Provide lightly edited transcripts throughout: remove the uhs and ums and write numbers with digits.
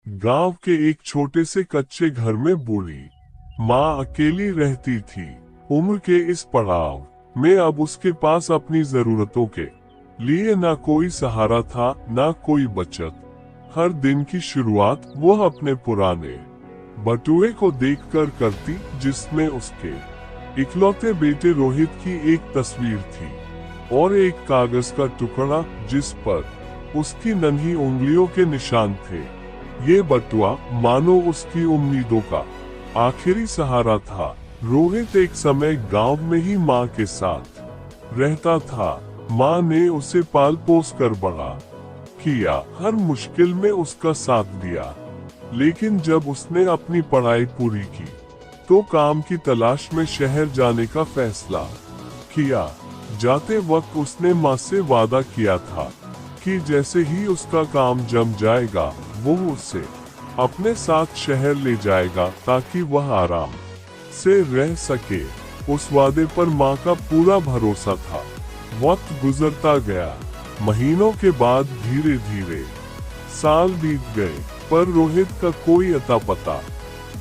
गांव के एक छोटे से कच्चे घर में बूढ़ी माँ अकेली रहती थी। उम्र के इस पड़ाव में अब उसके पास अपनी जरूरतों के लिए ना कोई सहारा था, ना कोई बचत। हर दिन की शुरुआत वह अपने पुराने बटुए को देखकर करती, जिसमें उसके इकलौते बेटे रोहित की एक तस्वीर थी और एक कागज का टुकड़ा जिस पर उसकी नन्ही उंगलियों के निशान थे। ये बटुआ मानो उसकी उम्मीदों का आखिरी सहारा था। रोहित एक समय गांव में ही माँ के साथ रहता था। माँ ने उसे पाल पोस कर बड़ा किया, हर मुश्किल में उसका साथ दिया। लेकिन जब उसने अपनी पढ़ाई पूरी की तो काम की तलाश में शहर जाने का फैसला किया। जाते वक्त उसने माँ से वादा किया था कि जैसे ही उसका काम जम जाएगा वो उसे अपने साथ शहर ले जाएगा ताकि वह आराम से रह सके। उस वादे पर माँ का पूरा भरोसा था। वक्त गुजरता गया, महीनों के बाद धीरे धीरे साल बीत गए, पर रोहित का कोई अता पता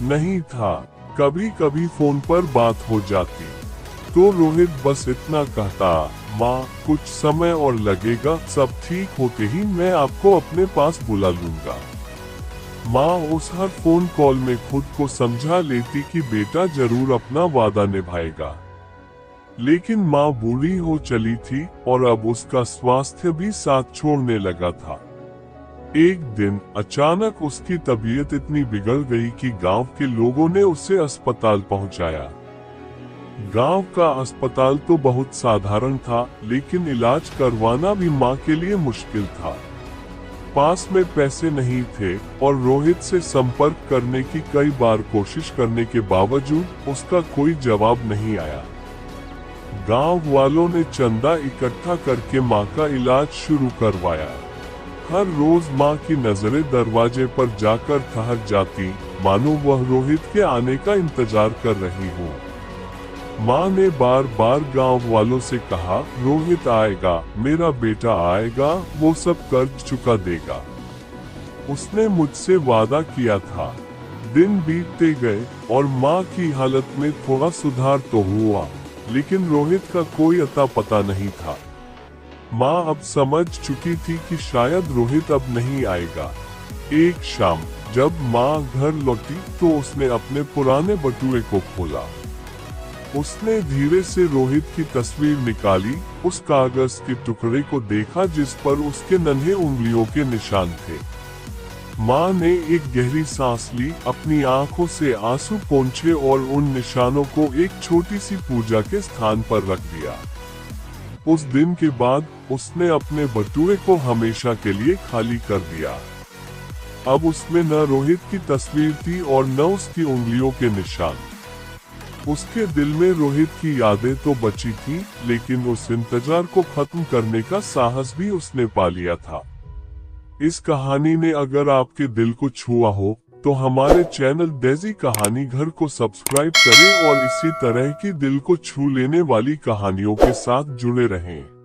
नहीं था। कभी कभी फोन पर बात हो जाती तो रोहित बस इतना कहता, माँ कुछ समय और लगेगा, सब ठीक होते ही मैं आपको अपने पास बुला लूंगा। माँ उस हर फोन कॉल में खुद को समझा लेती कि बेटा जरूर अपना वादा निभाएगा। लेकिन माँ बूढ़ी हो चली थी और अब उसका स्वास्थ्य भी साथ छोड़ने लगा था। एक दिन अचानक उसकी तबीयत इतनी बिगड़ गई कि गांव के लोगों ने उसे अस्पताल पहुंचाया। गांव का अस्पताल तो बहुत साधारण था, लेकिन इलाज करवाना भी माँ के लिए मुश्किल था। पास में पैसे नहीं थे और रोहित से संपर्क करने की कई बार कोशिश करने के बावजूद उसका कोई जवाब नहीं आया। गांव वालों ने चंदा इकट्ठा करके माँ का इलाज शुरू करवाया। हर रोज माँ की नजरें दरवाजे पर जाकर ठहर जाती, मानो वह रोहित के आने का इंतजार कर रही हो। माँ ने बार बार गांव वालों से कहा, रोहित आएगा, मेरा बेटा आएगा, वो सब कर्ज चुका देगा। उसने मुझसे वादा किया था। दिन बीतते गए और माँ की हालत में थोड़ा सुधार तो हुआ, लेकिन रोहित का कोई अता पता नहीं था। माँ अब समझ चुकी थी कि शायद रोहित अब नहीं आएगा। एक शाम जब माँ घर लौटी तो उसने अपने पुराने बटुए को खोला। उसने धीरे से रोहित की तस्वीर निकाली, उस कागज के टुकड़े को देखा जिस पर उसके नन्हे उंगलियों के निशान थे। माँ ने एक गहरी सांस ली, अपनी आंखों से आंसू पोंछे और उन निशानों को एक छोटी सी पूजा के स्थान पर रख दिया। उस दिन के बाद उसने अपने बटुए को हमेशा के लिए खाली कर दिया। अब उसमें न रोहित की तस्वीर थी और न उसकी उंगलियों के निशान। उसके दिल में रोहित की यादें तो बची थी, लेकिन उस इंतजार को खत्म करने का साहस भी उसने पा लिया था। इस कहानी ने अगर आपके दिल को छुआ हो तो हमारे चैनल डेजी कहानी घर को सब्सक्राइब करें और इसी तरह की दिल को छू लेने वाली कहानियों के साथ जुड़े रहें।